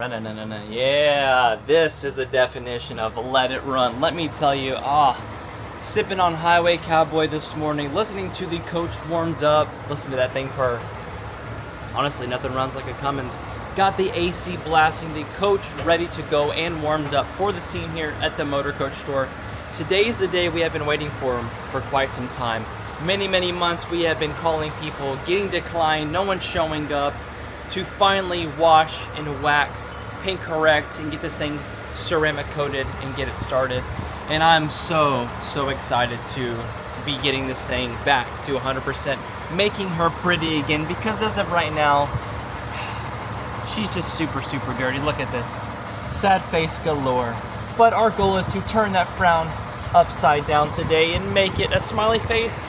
No. Yeah, this is the definition of let it run. Let me tell you, sipping on Highway Cowboy this morning, listening to the coach warmed up. Listen to that thing purr. Honestly, nothing runs like a Cummins. Got the AC blasting, the coach ready to go and warmed up for the team here at the Motor Coach store. Today is the day we have been waiting for quite some time. Many months we have been calling people, getting declined, no one showing up, to finally wash and wax, paint correct, and get this thing ceramic coated and get it started. And I'm so excited to be getting this thing back to 100%, making her pretty again, because as of right now, she's just super dirty. Look at this, sad face galore. But our goal is to turn that frown upside down today and make it a smiley face.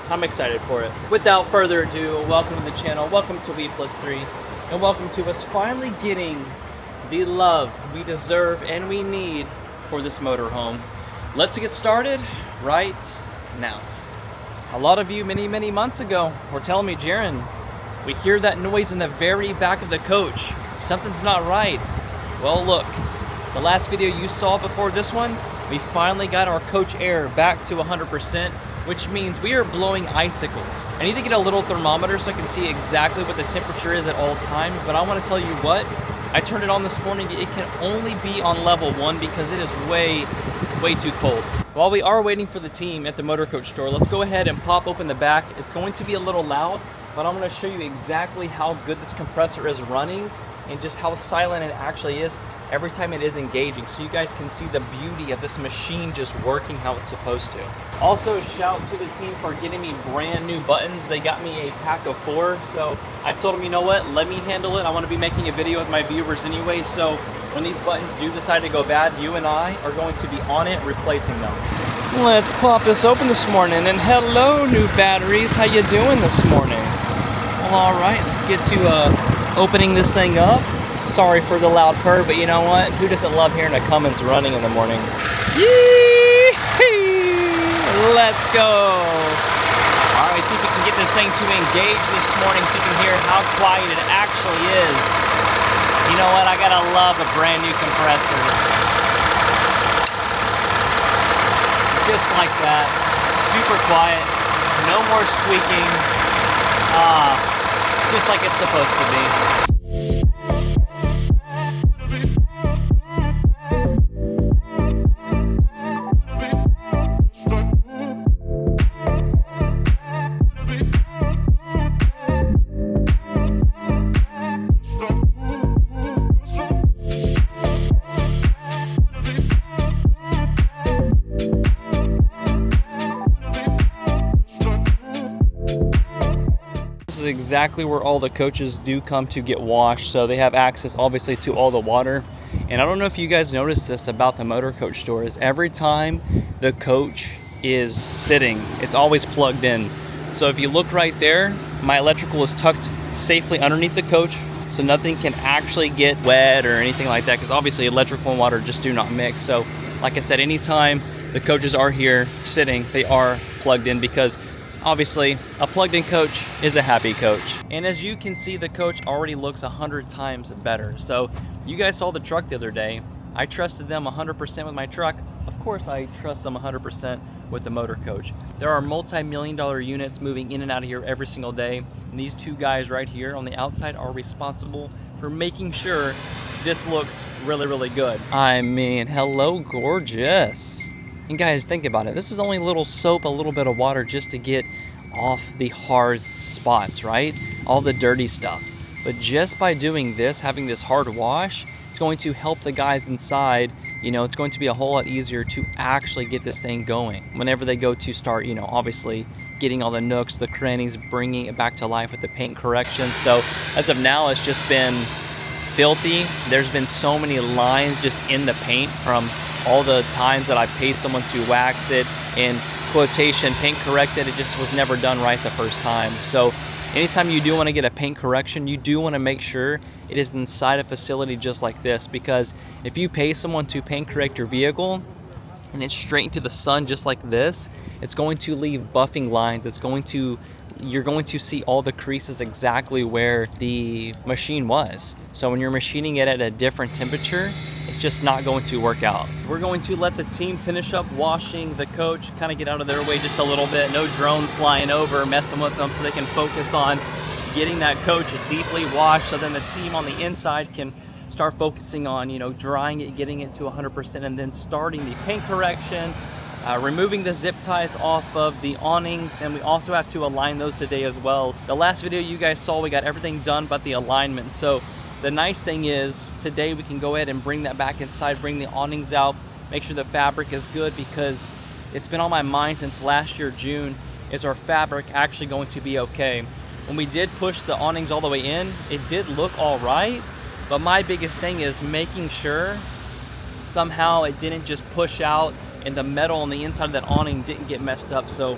I'm excited for it. Without further ado, welcome to the channel, welcome to We+3, and welcome to us finally getting the love we deserve and we need for this motorhome. Let's get started right now. A lot of you many months ago were telling me, Jaron, we hear that noise in the very back of the coach. Something's not right. Well, look, the last video you saw before this one, we finally got our coach air back to 100%, which means we are blowing icicles. I need to get a little thermometer so I can see exactly what the temperature is at all times, but I want to tell you what, I turned it on this morning. It can only be on level 1 because it is way too cold. While we are waiting for the team at the Motor Coach store, let's go ahead and pop open the back. It's going to be a little loud, but I'm going to show you exactly how good this compressor is running and just how silent it actually is every time it is engaging, so you guys can see the beauty of this machine just working how it's supposed to. Also, shout to the team for getting me brand new buttons. They got me a pack of 4, so I told them, you know what, let me handle it. I want to be making a video with my viewers anyway, so when these buttons do decide to go bad, you and I are going to be on it replacing them. Let's pop this open this morning, and hello new batteries, how you doing this morning? Well, all right, let's get to opening this thing up. Sorry for the loud purr, but you know what? Who doesn't love hearing a Cummins running in the morning? Yee! Let's go! All right, see if we can get this thing to engage this morning so you can hear how quiet it actually is. You know what? I gotta love a brand new compressor. Just like that. Super quiet. No more squeaking. Just like it's supposed to be. Exactly where all the coaches do come to get washed, so they have access obviously to all the water. And I don't know if you guys noticed this about the Motor Coach store, is every time the coach is sitting, it's always plugged in. So if you look right there, my electrical is tucked safely underneath the coach, so nothing can actually get wet or anything like that, because obviously electrical and water just do not mix. So like I said, anytime the coaches are here sitting, they are plugged in, because obviously, a plugged-in coach is a happy coach. And as you can see, the coach already looks 100 times better. So you guys saw the truck the other day. I trusted them 100% with my truck. Of course, I trust them 100% with the Motor Coach. There are multi-million-dollar units moving in and out of here every single day. And these two guys right here on the outside are responsible for making sure this looks really good. I mean, hello, gorgeous. And guys, think about it. This is only a little soap, a little bit of water just to get off the hard spots, right? All the dirty stuff. But just by doing this, having this hard wash, it's going to help the guys inside. You know, it's going to be a whole lot easier to actually get this thing going whenever they go to start, you know, obviously getting all the nooks, the crannies, bringing it back to life with the paint correction. So as of now, it's just been filthy. There's been so many lines just in the paint from all the times that I paid someone to wax it and quotation paint corrected. It just was never done right the first time. So anytime you do want to get a paint correction, you do want to make sure it is inside a facility just like this, because if you pay someone to paint correct your vehicle and it's straight into the sun just like this, It's going to leave buffing lines. You're going to see all the creases exactly where the machine was. So when you're machining it at a different temperature, it's just not going to work out. We're going to let the team finish up washing the coach, kind of get out of their way just a little bit. No drone flying over, messing with them, so they can focus on getting that coach deeply washed, so then the team on the inside can start focusing on, drying it, getting it to 100%, and then starting the paint correction, removing the zip ties off of the awnings, and we also have to align those today as well. The last video you guys saw, we got everything done but the alignment. So the nice thing is today we can go ahead and bring that back inside, bring the awnings out, make sure the fabric is good, because it's been on my mind since last year, June, is our fabric actually going to be okay? When we did push the awnings all the way in, it did look all right, but my biggest thing is making sure somehow it didn't just push out and the metal on the inside of that awning didn't get messed up. So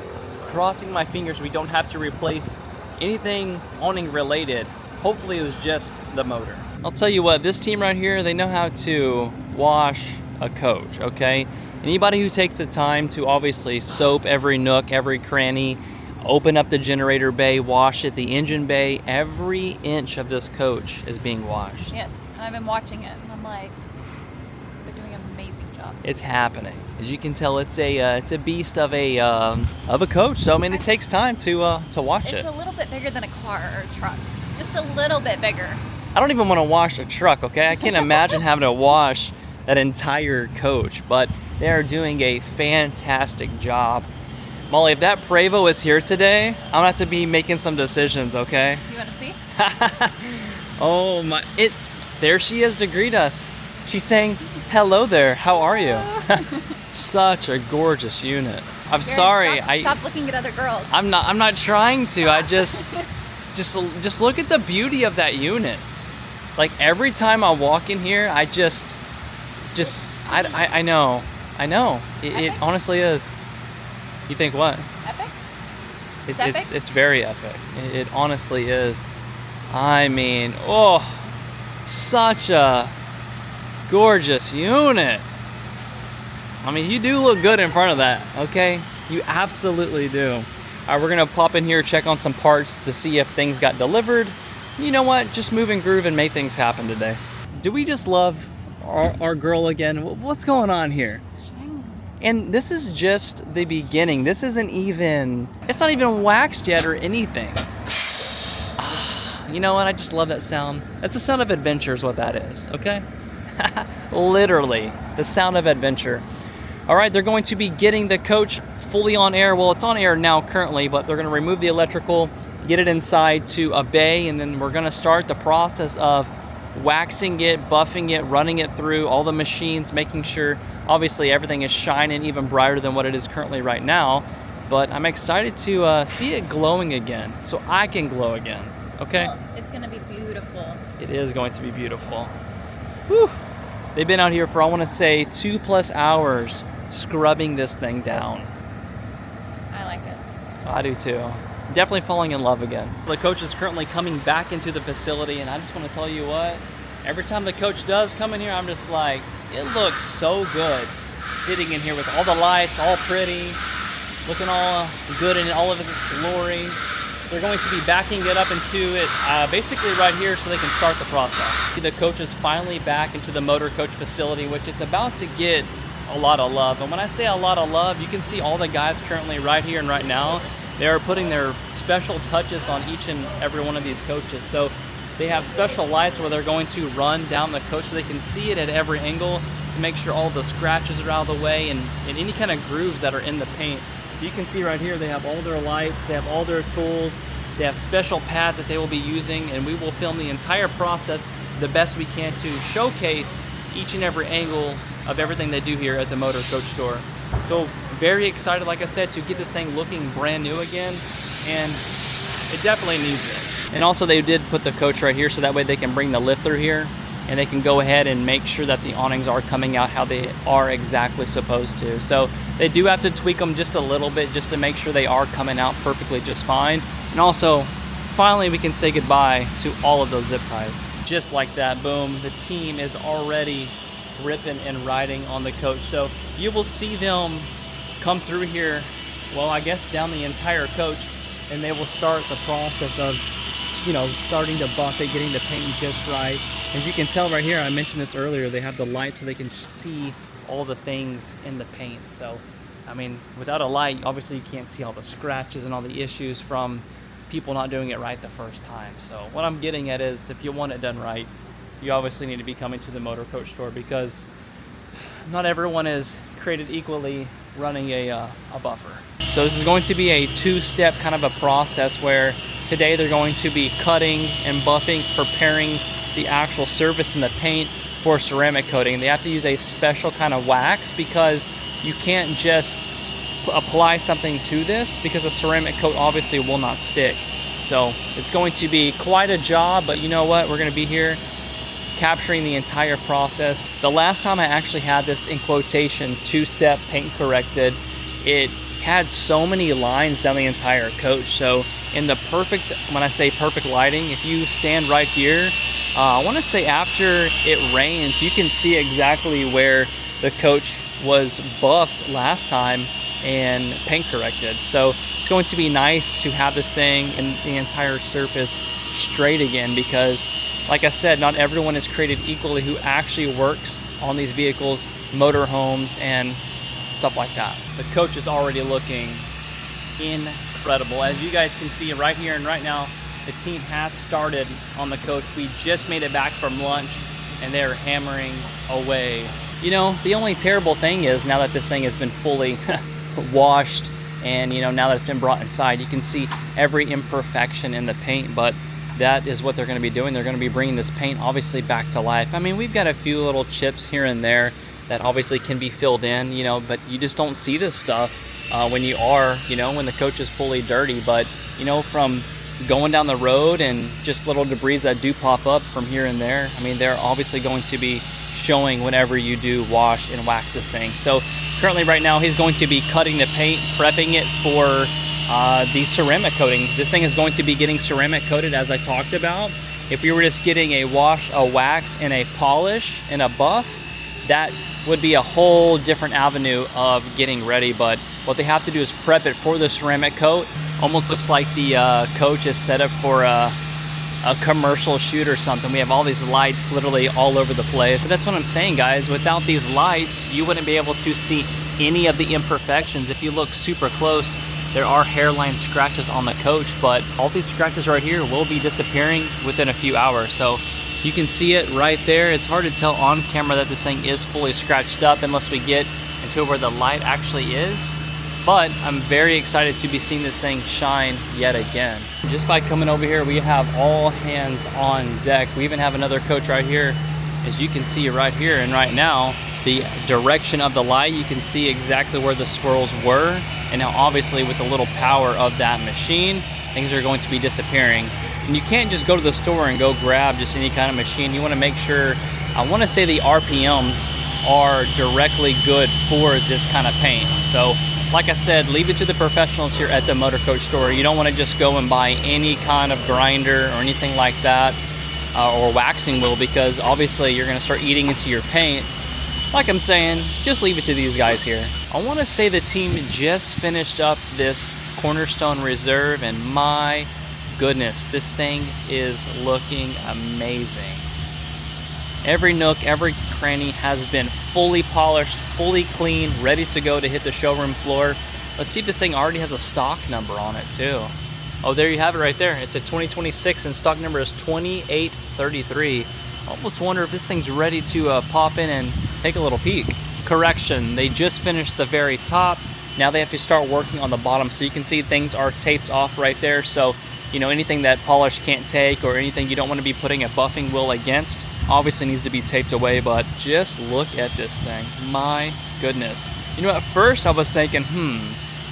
crossing my fingers we don't have to replace anything awning related. Hopefully it was just the motor. I'll tell you what, this team right here, they know how to wash a coach, okay? Anybody who takes the time to obviously soap every nook, every cranny, open up the generator bay, wash it, the engine bay, every inch of this coach is being washed. Yes, and I've been watching it, and I'm like, they're doing an amazing job. It's happening. As you can tell, it's a beast of a coach. So I mean, it takes time to wash it. It's a little bit bigger than a car or a truck, just a little bit bigger. I don't even want to wash a truck, okay? I can't imagine having to wash that entire coach, but they are doing a fantastic job. Molly, if that Prevost is here today, I'm gonna have to be making some decisions, okay? You wanna see? Oh my, there she is to greet us. She's saying, hello there, how are you? Such a gorgeous unit. I'm sorry. Stop looking at other girls. I'm not trying to. I just look at the beauty of that unit. Like every time I walk in here, I know. It honestly is. You think what? Epic? It's epic? It's very epic. It honestly is. I mean, oh, such a gorgeous unit. I mean, you do look good in front of that, okay? You absolutely do. All right, we're gonna pop in here, check on some parts to see if things got delivered. You know what? Just move and groove and make things happen today. Do we just love our girl again? What's going on here? And this is just the beginning. This isn't even, it's not even waxed yet or anything. You know what? I just love that sound. That's the sound of adventure is what that is, okay? Literally, the sound of adventure. All right, they're going to be getting the coach fully on air. Well, it's on air now currently, but they're gonna remove the electrical, get it inside to a bay, and then we're gonna start the process of waxing it, buffing it, running it through all the machines, making sure obviously everything is shining even brighter than what it is currently right now. But I'm excited to see it glowing again, so I can glow again, okay? Well, it's gonna be beautiful. It is going to be beautiful. Whew. They've been out here for, I wanna say, 2+ hours scrubbing this thing down. I like it. I do too. Definitely falling in love again. The coach is currently coming back into the facility, and I just want to tell you what, every time the coach does come in here, I'm just like, it looks so good sitting in here with all the lights, all pretty, looking all good in all of its glory. They're going to be backing it up into it basically right here so they can start the process. The coach is finally back into the motor coach facility, which it's about to get a lot of love. And when I say a lot of love, you can see all the guys currently right here and right now. They are putting their special touches on each and every one of these coaches. So they have special lights where they're going to run down the coach so they can see it at every angle to make sure all the scratches are out of the way and any kind of grooves that are in the paint. So you can see right here, they have all their lights, they have all their tools, they have special pads that they will be using, and we will film the entire process the best we can to showcase each and every angle of everything they do here at the Motor Coach store. So very excited, like I said, to get this thing looking brand new again, and it definitely needs it. And also they did put the coach right here so that way they can bring the lift through here and they can go ahead and make sure that the awnings are coming out how they are exactly supposed to. So they do have to tweak them just a little bit just to make sure they are coming out perfectly just fine. And also, finally we can say goodbye to all of those zip ties. Just like that, boom, the team is already ripping and riding on the coach. So you will see them come through here well, I guess down the entire coach, and they will start the process of, you know, starting to buff it, getting the paint just right. As you can tell right here, I mentioned this earlier, they have the light so they can see all the things in the paint. So, I mean, without a light, obviously you can't see all the scratches and all the issues from people not doing it right the first time. So what I'm getting at is, if you want it done right, you obviously need to be coming to the Motor Coach store, because not everyone is created equally running a buffer. So this is going to be a two-step kind of a process, where today they're going to be cutting and buffing, preparing the actual surface and the paint for ceramic coating. They have to use a special kind of wax, because you can't just apply something to this, because a ceramic coat obviously will not stick. So it's going to be quite a job, but you know what? We're going to be here capturing the entire process. The last time I actually had this, in quotation, two-step paint corrected, it had so many lines down the entire coach. So in the perfect, when I say perfect lighting, if you stand right here, I want to say after it rains, you can see exactly where the coach was buffed last time and paint corrected. So it's going to be nice to have this thing and the entire surface straight again, because like I said, not everyone is created equally who actually works on these vehicles, motorhomes, and stuff like that. The coach is already looking incredible. As you guys can see right here and right now, the team has started on the coach. We just made it back from lunch and they're hammering away. You know, the only terrible thing is, now that this thing has been fully washed and, you know, now that it's been brought inside, you can see every imperfection in the paint, but that is what they're going to be doing. They're going to be bringing this paint obviously back to life. I mean, we've got a few little chips here and there that obviously can be filled in, you know, but you just don't see this stuff when you are, you know, when the coach is fully dirty. But, you know, from going down the road and just little debris that do pop up from here and there, I mean, they're obviously going to be showing whenever you do wash and wax this thing. So currently right now he's going to be cutting the paint, prepping it for the ceramic coating. This thing is going to be getting ceramic coated, as I talked about. If you were just getting a wash, a wax, and a polish and a buff, that would be a whole different avenue of getting ready. But what they have to do is prep it for the ceramic coat. Almost looks like the coach is set up for a commercial shoot or something. We have all these lights literally all over the place. So that's what I'm saying, guys. Without these lights, you wouldn't be able to see any of the imperfections. If you look super close, there are hairline scratches on the coach, but all these scratches right here will be disappearing within a few hours. So you can see it right there. It's hard to tell on camera that this thing is fully scratched up unless we get into where the light actually is. But I'm very excited to be seeing this thing shine yet again. Just by coming over here, we have all hands on deck. We even have another coach right here, as you can see right here. And right now, the direction of the light, you can see exactly where the swirls were. And now obviously with the little power of that machine, things are going to be disappearing. And you can't just go to the store and go grab just any kind of machine. You want to make sure, I want to say the RPMs are directly good for this kind of paint. So like I said, leave it to the professionals here at the Motor Coach store. You don't want to just go and buy any kind of grinder or anything like that, or waxing wheel, because obviously you're going to start eating into your paint. Like I'm saying, just leave it to these guys here. I want to say the team just finished up this Cornerstone Reserve, and my goodness, this thing is looking amazing. Every nook, every cranny has been fully polished, fully clean, ready to go to hit the showroom floor. Let's see if this thing already has a stock number on it too. Oh, there you have it right there. It's a 2026 and stock number is 2833. Almost wonder if this thing's ready to pop in and take a little peek. Correction, they just finished the very top. Now they have to start working on the bottom. So you can see things are taped off right there. So, you know, anything that polish can't take or anything you don't want to be putting a buffing wheel against obviously needs to be taped away. But just look at this thing. My goodness. You know, at first I was thinking,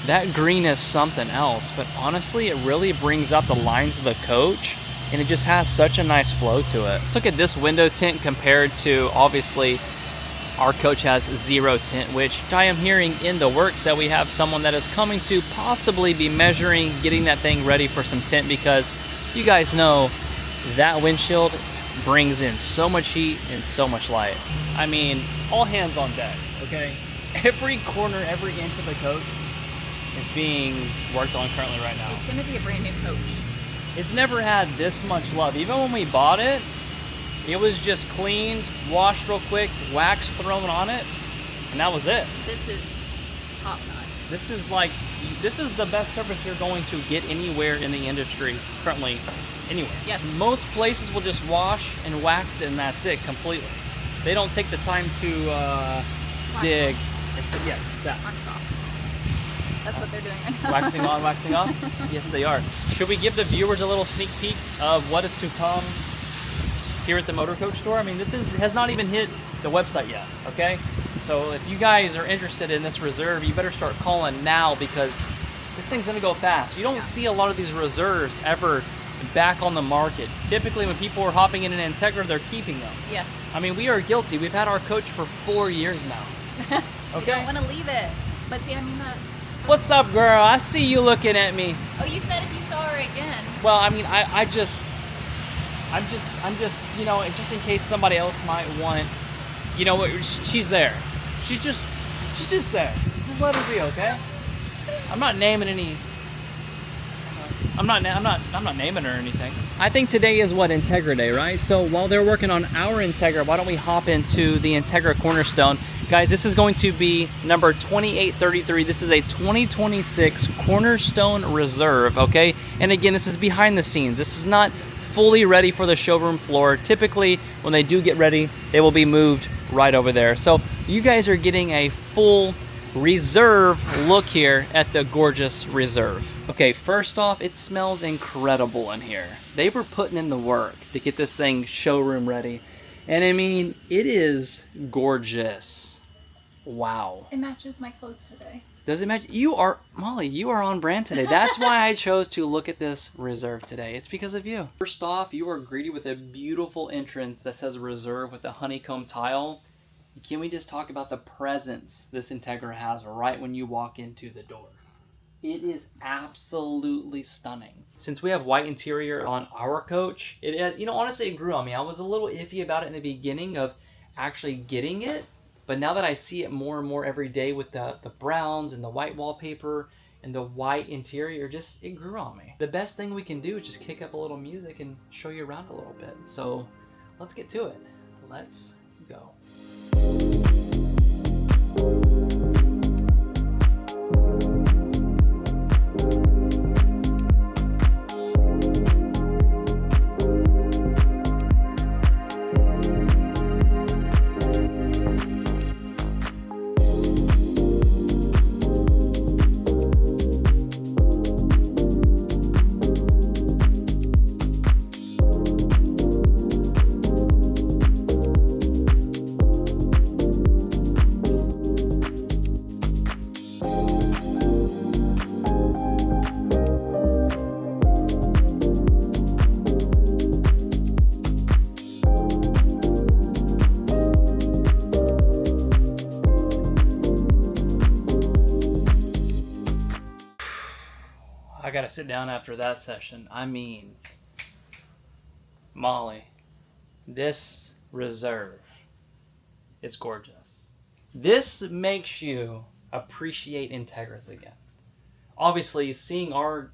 that green is something else. But honestly, it really brings out the lines of the coach. And it just has such a nice flow to it. Look at this window tint compared to, obviously, our coach has zero tint, which I am hearing in the works that we have someone that is coming to possibly be measuring, getting that thing ready for some tint, because you guys know that windshield brings in so much heat and so much light. I mean, all hands on deck, okay? Every corner, every inch of the coach is being worked on currently right now. It's gonna be a brand new coach. It's never had this much love. Even when we bought it, it was just cleaned, washed real quick, wax thrown on it, and that was it. This is top notch. This is the best service you're going to get anywhere in the industry currently, anywhere. Yes. Most places will just wash and wax it, and that's it completely. They don't take the time to dig. Yes, that. On top. That's what they're doing right now. Waxing on, waxing off? Yes, they are. Should we give the viewers a little sneak peek of what is to come here at the Motor Coach store? I mean, this has not even hit the website yet, okay? So if you guys are interested in this Reserve, you better start calling now because this thing's gonna go fast. You don't see a lot of these Reserves ever back on the market. Typically when people are hopping in an Entegra, they're keeping them. Yes. I mean, we are guilty. We've had our coach for 4 years now. You don't want to leave it. But see, I mean that. What's up, girl? I see you looking at me. Oh, you said if you saw her again. Well, I mean, I'm just, you know, just in case somebody else might want, you know what, she's there. She's just there. Just let her be, okay? I'm not naming any. I'm not naming her or anything. I think today is what, Entegra Day, right? So while they're working on our Entegra, why don't we hop into the Entegra Cornerstone? Guys, this is going to be number 2833. This is a 2026 Cornerstone Reserve, okay? And again, this is behind the scenes. This is not fully ready for the showroom floor. Typically, when they do get ready, they will be moved right over there. So you guys are getting a full Reserve look here at the gorgeous Reserve. Okay, first off, it smells incredible in here. They were putting in the work to get this thing showroom ready. And I mean, it is gorgeous. Wow. It matches my clothes today. Does it match? You are, Molly, you are on brand today. That's why I chose to look at this Reserve today. It's because of you. First off, you are greeted with a beautiful entrance that says Reserve with a honeycomb tile. Can we just talk about the presence this Entegra has right when you walk into the door? It is absolutely stunning. Since we have white interior on our coach, you know, honestly, it grew on me. I was a little iffy about it in the beginning of actually getting it, but now that I see it more and more every day with the browns and the white wallpaper and the white interior, it grew on me. The best thing we can do is just kick up a little music and show you around a little bit. So let's get to it. Let's go. I gotta sit down after that session. I mean, Molly, this Reserve is gorgeous. This makes you appreciate Entegras again. Obviously, seeing our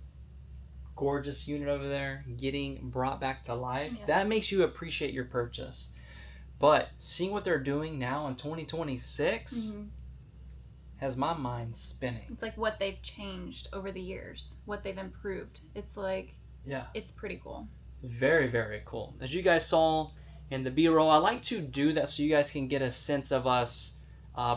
gorgeous unit over there getting brought back to life, yes, that makes you appreciate your purchase. But seeing what they're doing now in 2026 has my mind spinning. It's like what they've changed over the years, what they've improved. It's like, yeah, it's pretty cool. Very, very cool. As you guys saw in the B-roll, I like to do that so you guys can get a sense of us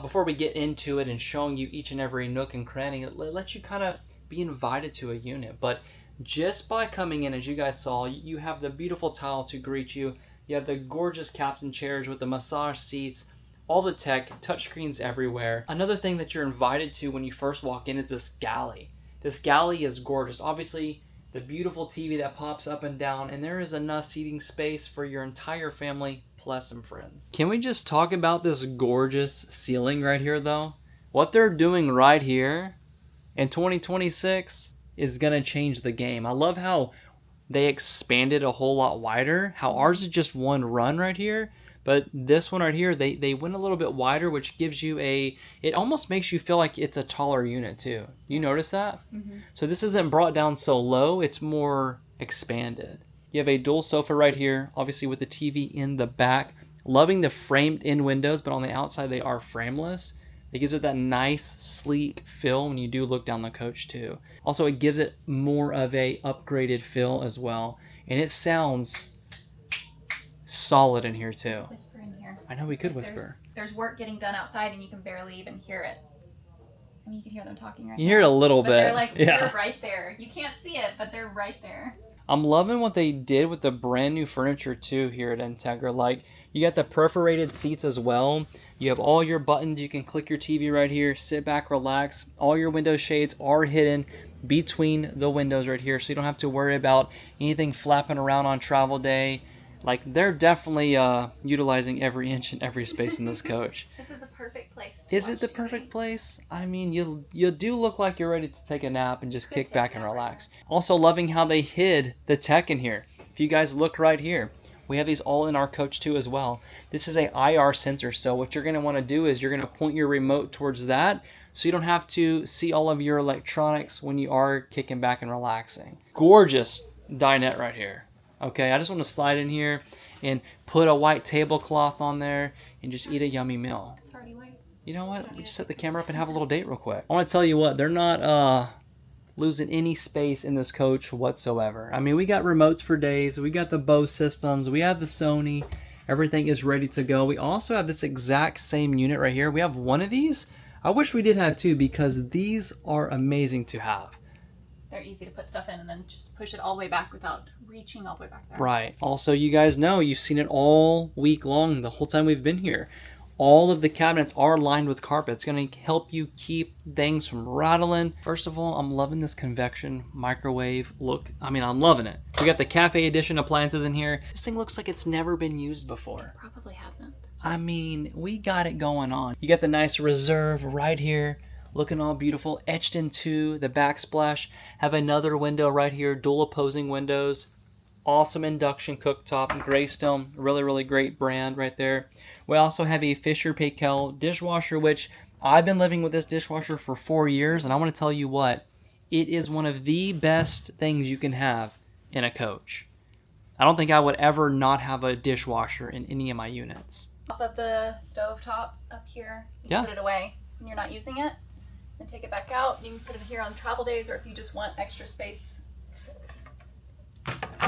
before we get into it and showing you each and every nook and cranny. It lets you kind of be invited to a unit. But just by coming in, as you guys saw, you have the beautiful tile to greet you. You have the gorgeous captain chairs with the massage seats, all the tech, touchscreens everywhere. Another thing that you're invited to when you first walk in is this galley. This galley is gorgeous. Obviously, the beautiful TV that pops up and down, and there is enough seating space for your entire family plus some friends. Can we just talk about this gorgeous ceiling right here though? What they're doing right here in 2026 is gonna change the game. I love how they expanded a whole lot wider, how ours is just one run right here, But this one right here, they went a little bit wider, which gives you it almost makes you feel like it's a taller unit too. You notice that? Mm-hmm. So this isn't brought down so low, it's more expanded. You have a dual sofa right here, obviously with the TV in the back. Loving the framed in windows, but on the outside they are frameless. It gives it that nice, sleek feel when you do look down the coach too. Also, it gives it more of a upgraded feel as well. And it sounds solid in here too. Whisper in here. I know we could whisper. There's work getting done outside and you can barely even hear it. I mean, you can hear them talking right now. You hear it a little but bit. They're like, yeah. they're right there. You can't see it, but they're right there. I'm loving what they did with the brand new furniture too here at Entegra. Like, you got the perforated seats as well. You have all your buttons. You can click your TV right here, sit back, relax. All your window shades are hidden between the windows right here, so you don't have to worry about anything flapping around on travel day. Like, they're definitely utilizing every inch and every space in this coach. This is the perfect place to Is watch it the TV. perfect place? I mean, you do look like you're ready to take a nap and just Could kick take back a and nap right relax. Also loving how they hid the tech in here. If you guys look right here, we have these all in our coach too as well. This is a IR sensor, so what you're going to want to do is you're going to point your remote towards that so you don't have to see all of your electronics when you are kicking back and relaxing. Gorgeous dinette right here. Okay, I just want to slide in here and put a white tablecloth on there and just eat a yummy meal. It's already white. You know what? We just set the camera up and have a little date real quick. I want to tell you what, they're not losing any space in this coach whatsoever. I mean, we got remotes for days. We got the Bose systems. We have the Sony. Everything is ready to go. We also have this exact same unit right here. We have one of these. I wish we did have two because these are amazing to have. They're easy to put stuff in and then just push it all the way back without reaching all the way back there. Right. Also, you guys know, you've seen it all week long, the whole time we've been here. All of the cabinets are lined with carpet. It's going to help you keep things from rattling. First of all, I'm loving this convection microwave look. I mean, I'm loving it. We got the cafe edition appliances in here. This thing looks like it's never been used before. It probably hasn't. I mean, we got it going on. You got the nice Reserve right here, looking all beautiful, etched into the backsplash. Have another window right here, dual opposing windows. Awesome induction cooktop, Greystone, really, really great brand right there. We also have a Fisher Paykel dishwasher, which I've been living with this dishwasher for 4 years, and I want to tell you what, it is one of the best things you can have in a coach. I don't think I would ever not have a dishwasher in any of my units. Top of the stove top up here, you can put it away when you're not using it, then take it back out. You can put it here on travel days or if you just want extra space.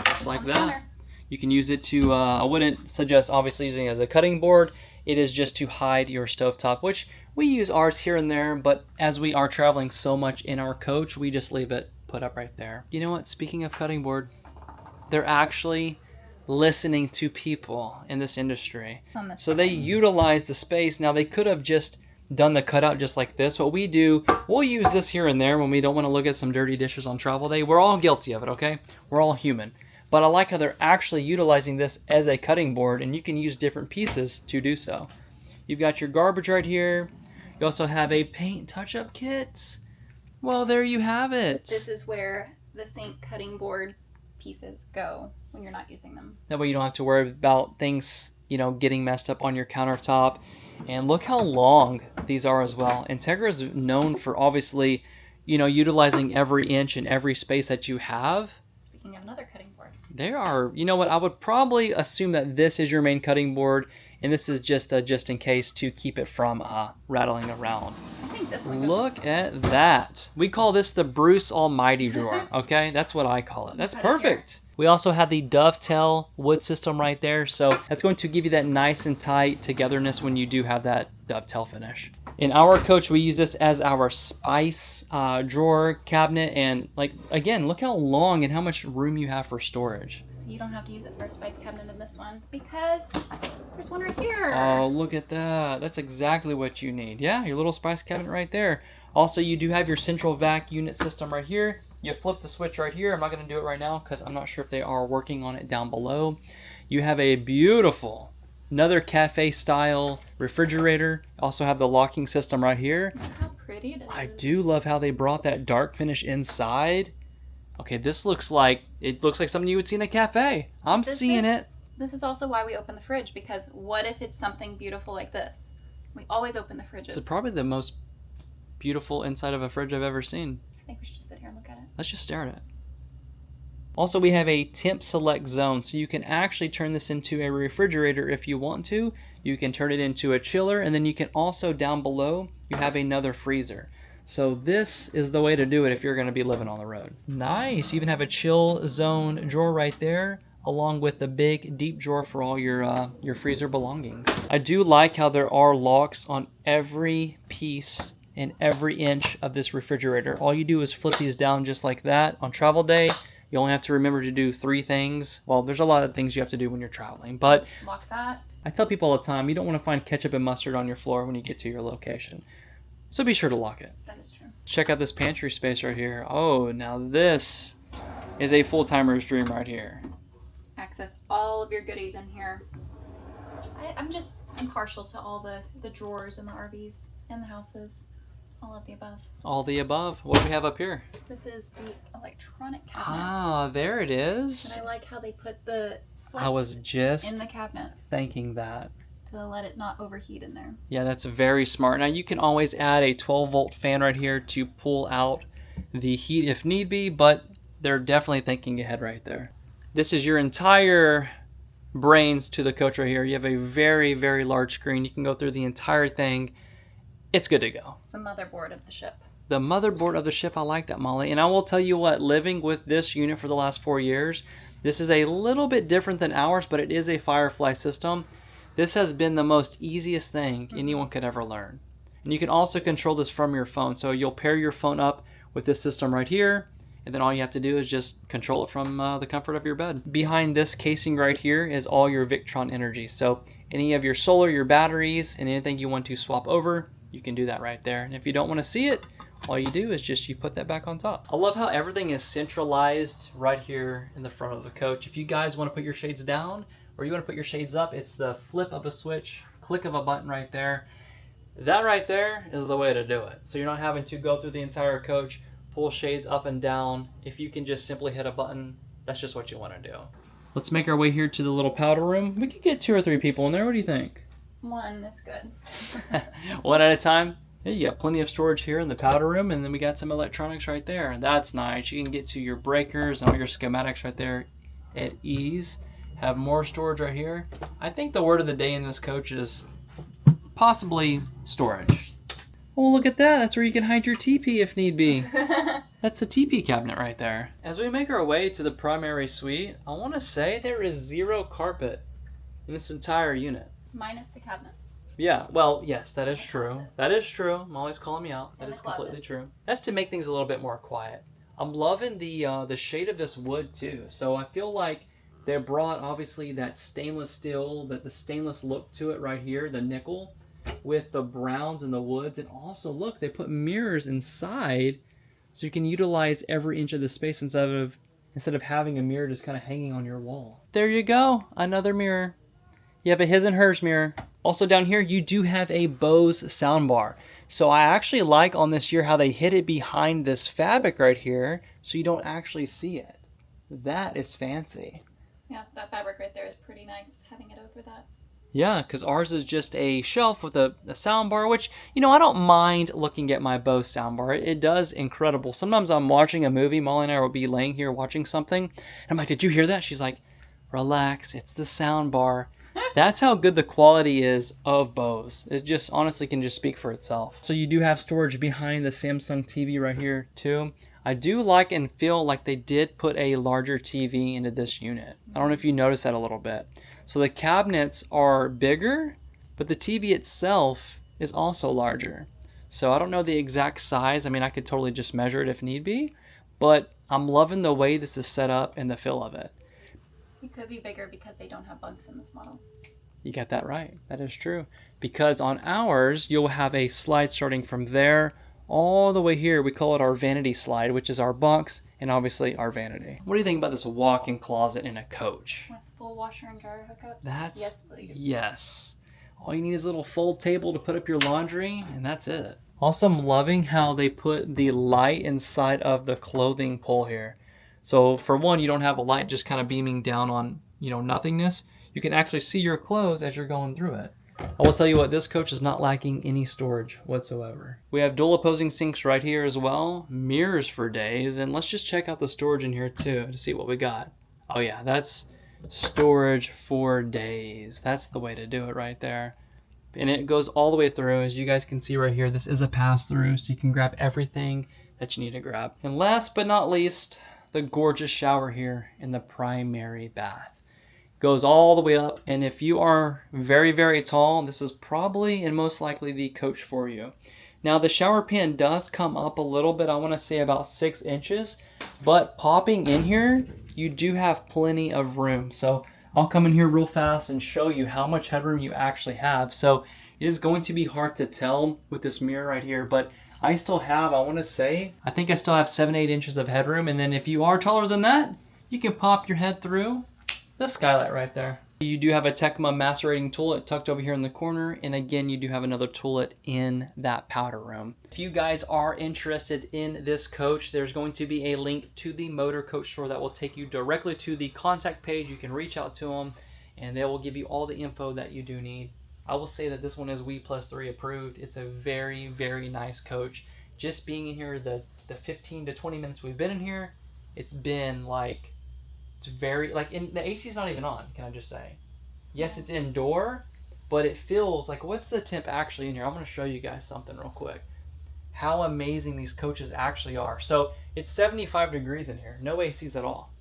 Just like that. You can use it to, I wouldn't suggest obviously using it as a cutting board. It is just to hide your stovetop, which we use ours here and there, but as we are traveling so much in our coach, we just leave it put up right there. You know what? Speaking of cutting board, they're actually listening to people in this industry. So they utilize the space. Now they could have just done the cutout just like this. What we do, we'll use this here and there when we don't want to look at some dirty dishes on travel day. We're all guilty of it, okay? We're all human. But I like how they're actually utilizing this as a cutting board, and you can use different pieces to do so. You've got your garbage right here. You also have a paint touch-up kit. Well, there you have it. This is where the sink cutting board pieces go when you're not using them. That way you don't have to worry about things, you know, getting messed up on your countertop. And look how long these are as well. Entegra is known for obviously, you know, utilizing every inch and every space that you have. Speaking of another cutting board. They are, you know what, I would probably assume that this is your main cutting board and this is just in case to keep it from rattling around. I think this one goes. Look at that. We call this the Bruce Almighty drawer, okay? That's what I call it. That's perfect. We also have the dovetail wood system right there, so that's going to give you that nice and tight togetherness when you do have that dovetail finish. In our coach, we use this as our spice drawer cabinet, and like again, look how long and how much room you have for storage. So you don't have to use it for a spice cabinet in this one because there's one right here. Oh, look at that. That's exactly what you need. Yeah, your little spice cabinet right there. Also, you do have your central vac unit system right here. You flip the switch right here. I'm not going to do it right now because I'm not sure if they are working on it down below. You have a beautiful, another cafe style refrigerator. Also have the locking system right here. Look how pretty it is. I do love how they brought that dark finish inside. Okay, this looks like, it looks like something you would see in a cafe. I'm seeing it. This is also why we open the fridge, because what if it's something beautiful like this? We always open the fridges. It's probably the most beautiful inside of a fridge I've ever seen. I think we should just sit here and look at it. Let's just stare at it. Also, we have a temp select zone, so you can actually turn this into a refrigerator if you want to. You can turn it into a chiller, and then you can also, down below, you have another freezer. So this is the way to do it if you're going to be living on the road. Nice. You even have a chill zone drawer right there, along with the big deep drawer for all your freezer belongings. I do like how there are locks on every piece and every inch of this refrigerator. All you do is flip these down just like that. On travel day, you only have to remember to do 3 things. Well, there's a lot of things you have to do when you're traveling, but lock that. I tell people all the time, you don't want to find ketchup and mustard on your floor when you get to your location. So be sure to lock it. That is true. Check out this pantry space right here. Oh, now this is a full-timer's dream right here. Access all of your goodies in here. I'm partial to all the drawers in the RVs and the houses. All of the above. All the above. What do we have up here? This is the electronic cabinet. Ah, there it is. And I like how they put the I was just in the cabinets thinking that. to let it not overheat in there. Yeah, that's very smart. Now you can always add a 12-volt fan right here to pull out the heat if need be, but they're definitely thinking ahead right there. This is your entire brains to the coach right here. You have a very, very large screen. You can go through the entire thing. It's good to go. It's the motherboard of the ship. The motherboard of the ship. I like that, Molly. And I will tell you what, living with this unit for the last 4 years, this is a little bit different than ours, but it is a Firefly system. This has been the most easiest thing anyone could ever learn. And you can also control this from your phone. So you'll pair your phone up with this system right here, and then all you have to do is just control it from the comfort of your bed. Behind this casing right here is all your Victron energy. So any of your solar, your batteries, and anything you want to swap over, you can do that right there. And if you don't want to see it, all you do is just you put that back on top. I love how everything is centralized right here in the front of the coach. If you guys want to put your shades down or you want to put your shades up, it's the flip of a switch, click of a button right there. That right there is the way to do it. So you're not having to go through the entire coach, pull shades up and down. If you can just simply hit a button, that's just what you want to do. Let's make our way here to the little powder room. We could get 2 or 3 people in there. What do you think? 1 is good. 1 at a time? Yeah, you got plenty of storage here in the powder room, and then we got some electronics right there. That's nice. You can get to your breakers and all your schematics right there at ease. Have more storage right here. I think the word of the day in this coach is possibly storage. Oh, look at that. That's where you can hide your teepee if need be. That's the teepee cabinet right there. As we make our way to the primary suite, I want to say there is 0 carpet in this entire unit. Minus the cabinets. Yeah, well, yes, that is true. That is true. Molly's calling me out. That And is the closet. completely true. That's to make things a little bit more quiet. I'm loving the shade of this wood too. So I feel like they brought obviously that stainless steel, the stainless look to it right here, the nickel, with the browns and the woods. And also look, they put mirrors inside so you can utilize every inch of the space instead of having a mirror just kind of hanging on your wall. There you go, another mirror. You have a his and hers mirror. Also down here, you do have a Bose soundbar. So I actually like on this here how they hid it behind this fabric right here so you don't actually see it. That is fancy. Yeah, that fabric right there is pretty nice, having it over that. Yeah, because ours is just a shelf with a soundbar, which, you know, I don't mind looking at my Bose soundbar. It does incredible. Sometimes I'm watching a movie, Molly and I will be laying here watching something, and I'm like, did you hear that? She's like, relax, it's the soundbar. That's how good the quality is of Bose. It just honestly can just speak for itself. So you do have storage behind the Samsung TV right here too. I do like and feel like they did put a larger TV into this unit. I don't know if you noticed that a little bit. So the cabinets are bigger, but the TV itself is also larger. So I don't know the exact size. I mean, I could totally just measure it if need be, but I'm loving the way this is set up and the feel of it. It could be bigger because they don't have bunks in this model. You got that right. That is true. Because on ours, you'll have a slide starting from there all the way here. We call it our vanity slide, which is our bunks and obviously our vanity. What do you think about this walk-in closet in a coach? With full washer and dryer hookups? That's, yes, please. Yes. All you need is a little fold table to put up your laundry, and that's it. Also, I'm loving how they put the light inside of the clothing pole here. So for one, you don't have a light just kind of beaming down on, you know, nothingness. you can actually see your clothes as you're going through it. I will tell you what, this coach is not lacking any storage whatsoever. We have dual opposing sinks right here as well, mirrors for days, and let's just check out the storage in here too to see what we got. Oh yeah, that's storage for days. That's the way to do it right there. And it goes all the way through. As you guys can see right here, this is a pass-through, so you can grab everything that you need to grab. And last but not least, the gorgeous shower here in the primary bath. Goes all the way up, and if you are very, very tall, this is probably and most likely the coach for you. Now the shower pan does come up a little bit, I want to say about 6 inches, but popping in here, you do have plenty of room. So I'll come in here real fast and show you how much headroom you actually have. So it is going to be hard to tell with this mirror right here, but I still have, I want to say, I think I still have 7-8 inches of headroom. And then if you are taller than that, you can pop your head through the skylight right there. You do have a Tecma macerating toilet tucked over here in the corner, and again you do have another toilet in that powder room. If you guys are interested in this coach, there's going to be a link to the Motor Coach store that will take you directly to the contact page. You can reach out to them and they will give you all the info that you do need. I will say that this one is WE+3 approved. It's a very, very nice coach. Just being in here the 15 to 20 minutes we've been in here, it's been like, it's very, like, in the AC is not even on, can I just say. Yes, it's indoor, but it feels like, what's the temp actually in here? I'm going to show you guys something real quick. How amazing these coaches actually are. So it's 75 degrees in here, no ACs at all.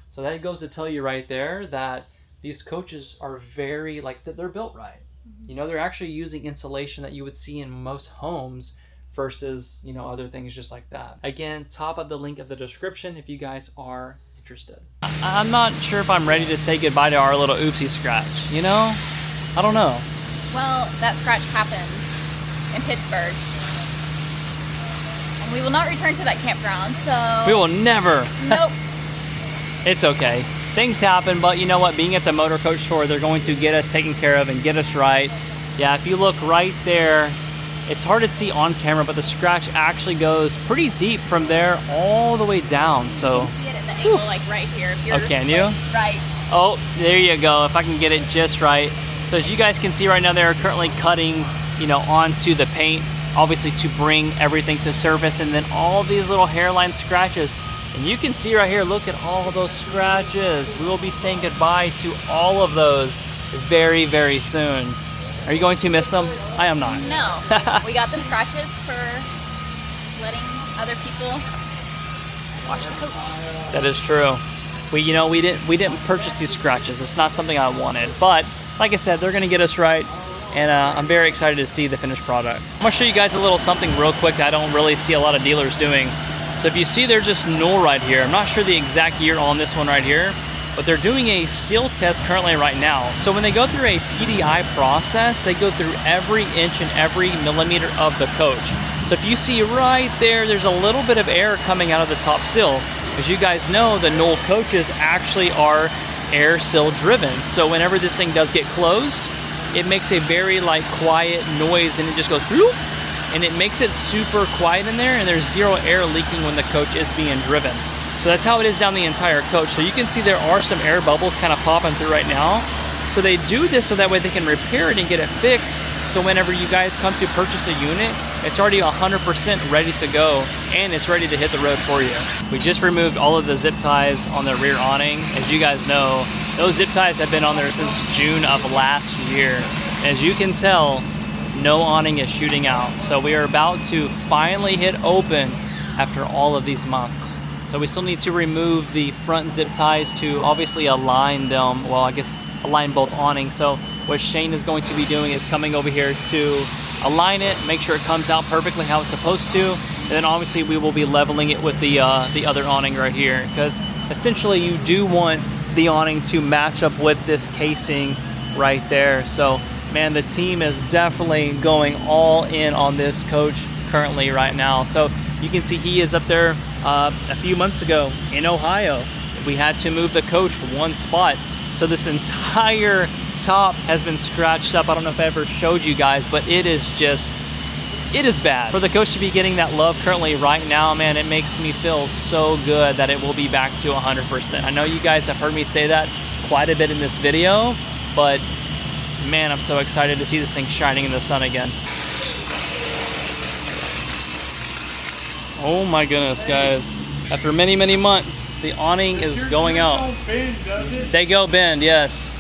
So that goes to tell you right there that these coaches are very, like, they're built right. You know, they're actually using insulation that you would see in most homes versus, you know, other things just like that. Again, top of the link of the description if you guys are interested. I'm not sure if I'm ready to say goodbye to our little oopsie scratch, you know? I don't know. Well, that scratch happened in Pittsburgh. And we will not return to that campground, so... We will never. Nope. It's okay. Things happen, but you know what? Being at the Motor Coach store, they're going to get us taken care of and get us right. Yeah, if you look right there, it's hard to see on camera, but the scratch actually goes pretty deep from there all the way down. So you can see it at the angle, like right here. If you're, oh, can you? Like, right. Oh, there you go. If I can get it just right. So as you guys can see right now, they're currently cutting, you know, onto the paint, obviously to bring everything to surface, and then all these little hairline scratches. And you can see right here, look at all those scratches. We will be saying goodbye to all of those very, very soon. Are you going to miss them? I am not. No. We got the scratches for letting other people watch the coach. That is true. We didn't purchase these scratches. It's not something I wanted. But like I said, they're going to get us right. And I'm very excited to see the finished product. I'm going to show you guys a little something real quick that I don't really see a lot of dealers doing. So if you see, there's just null right here. I'm not sure the exact year on this one right here, but they're doing a seal test currently right now. So when they go through a PDI process, they go through every inch and every millimeter of the coach. So if you see right there, there's a little bit of air coming out of the top seal. As you guys know, the Knoll coaches actually are air seal driven. So whenever this thing does get closed, it makes a very like quiet noise and it just goes through. And it makes it super quiet in there, and there's zero air leaking when the coach is being driven. So that's how it is down the entire coach. So you can see there are some air bubbles kind of popping through right now. So they do this so that way they can repair it and get it fixed. So whenever you guys come to purchase a unit, it's already 100% ready to go, and it's ready to hit the road for you. We just removed all of the zip ties on the rear awning. As you guys know, those zip ties have been on there since June of last year. As you can tell, no awning is shooting out. So we are about to finally hit open after all of these months. So we still need to remove the front zip ties to obviously align them. Well, I guess align both awnings. So what Shane is going to be doing is coming over here to align it, make sure it comes out perfectly how it's supposed to. And then obviously we will be leveling it with the other awning right here, because essentially you do want the awning to match up with this casing right there. So man, the team is definitely going all in on this coach currently right now. So you can see he is up there a few months ago in Ohio. We had to move the coach one spot. So this entire top has been scratched up. I don't know if I ever showed you guys, but it is bad. For the coach to be getting that love currently right now, man, it makes me feel so good that it will be back to 100%. I know you guys have heard me say that quite a bit in this video, but man, I'm so excited to see this thing shining in the sun again. Oh my goodness, guys. After many, many months, the awning is going out. They go bend, yes.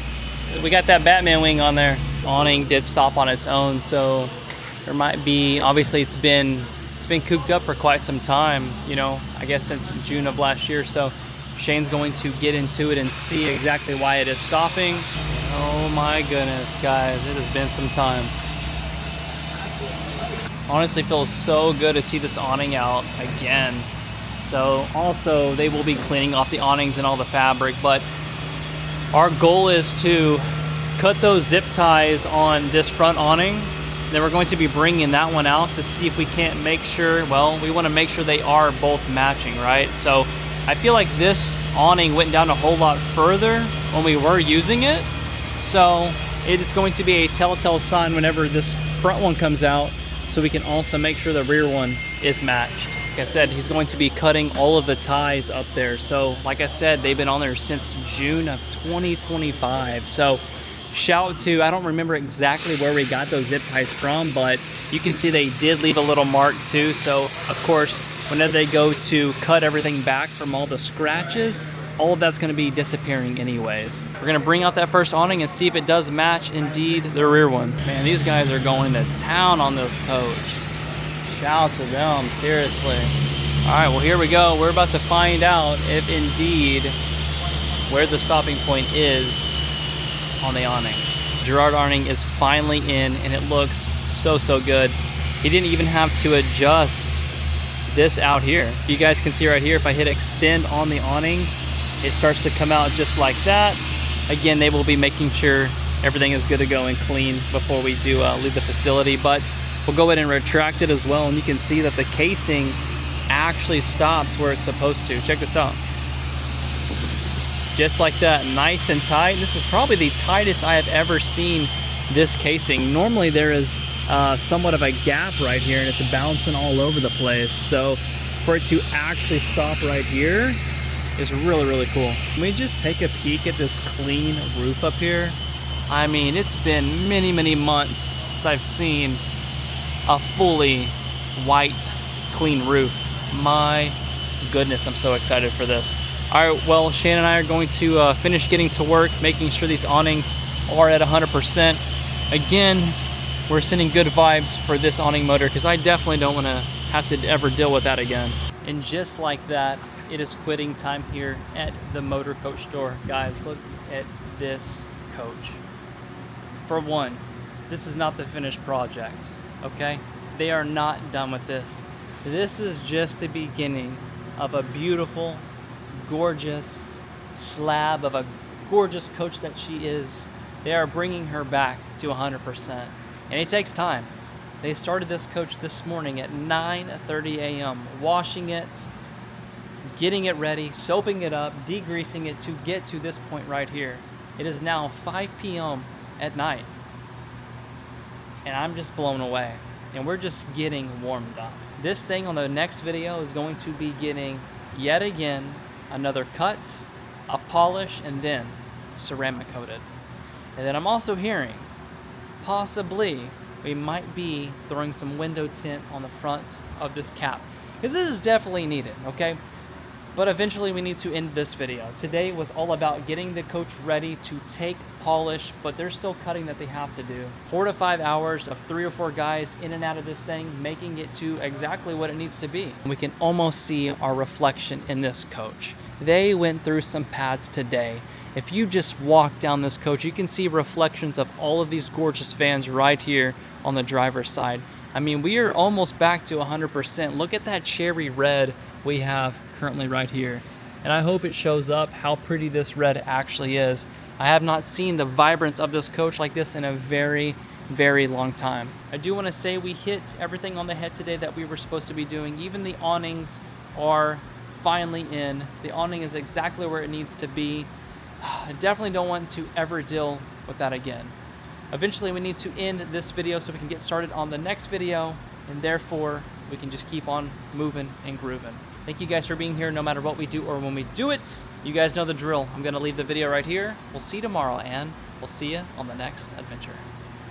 We got that Batman wing on there. Awning did stop on its own, so there might be, obviously it's been cooped up for quite some time, you know, I guess since June of last year. So Shane's going to get into it and see exactly why it is stopping. Oh my goodness, guys, it has been some time. Honestly feels so good to see this awning out again. So also they will be cleaning off the awnings and all the fabric, but our goal is to cut those zip ties on this front awning. Then we're going to be bringing that one out to see if we can't make sure, well, we want to make sure they are both matching, right? So I feel like this awning went down a whole lot further when we were using it. So it is going to be a telltale sign whenever this front one comes out, so we can also make sure the rear one is matched. Like I said, he's going to be cutting all of the ties up there. So like I said, they've been on there since June of 2025. So shout to, I don't remember exactly where we got those zip ties from, but you can see they did leave a little mark too. So of course, whenever they go to cut everything back from all the scratches, all of that's going to be disappearing anyways. We're going to bring out that first awning and see if it does match indeed the rear one. Man, these guys are going to town on this coach. Shout to them, seriously. All right, well, here we go. We're about to find out if indeed where the stopping point is on the awning. Gerard awning is finally in, and it looks so good. He didn't even have to adjust this out here. You guys can see right here, if I hit extend on the awning, it starts to come out just like that. Again, they will be making sure everything is good to go and clean before we do leave the facility, but we'll go ahead and retract it as well, and you can see that the casing actually stops where it's supposed to. Check this out. Just like that, nice and tight. This is probably the tightest I have ever seen this casing. Normally there is somewhat of a gap right here, and it's bouncing all over the place. So for it to actually stop right here is really cool. Can we just take a peek at this clean roof up here? I mean, it's been many months since I've seen a fully white, clean roof. My goodness, I'm so excited for this. All right, well, Shane and I are going to finish getting to work, making sure these awnings are at 100%. Again, we're sending good vibes for this awning motor, because I definitely don't want to have to ever deal with that again. And just like that, it is quitting time here at the Motor Coach store. Guys, look at this coach. For one, this is not the finished project, okay? They are not done with this. This is just the beginning of a beautiful, gorgeous slab of a gorgeous coach that she is. They are bringing her back to 100%. And it takes time. They started this coach this morning at 9:30 a.m., washing it, getting it ready, soaping it up, degreasing it to get to this point right here. It is now 5 p.m. at night. And I'm just blown away. And we're just getting warmed up. This thing on the next video is going to be getting, yet again, another cut, a polish, and then ceramic coated. And then I'm also hearing, possibly, we might be throwing some window tint on the front of this cap, because this is definitely needed, okay? But eventually we need to end this video. Today was all about getting the coach ready to take polish, but there's still cutting that they have to do. 4 to 5 hours of 3 or 4 guys in and out of this thing, making it to exactly what it needs to be. We can almost see our reflection in this coach. They went through some pads today. If you just walk down this coach, you can see reflections of all of these gorgeous fans right here on the driver's side. I mean, we are almost back to 100%. Look at that cherry red we have currently right here. And I hope it shows up how pretty this red actually is. I have not seen the vibrance of this coach like this in a very long time. I do want to say we hit everything on the head today that we were supposed to be doing. Even the awnings are finally in. The awning is exactly where it needs to be. I definitely don't want to ever deal with that again. Eventually we need to end this video so we can get started on the next video, and therefore we can just keep on moving and grooving. Thank you guys for being here no matter what we do or when we do it. You guys know the drill. I'm going to leave the video right here. We'll see you tomorrow, and We'll see you on the next adventure.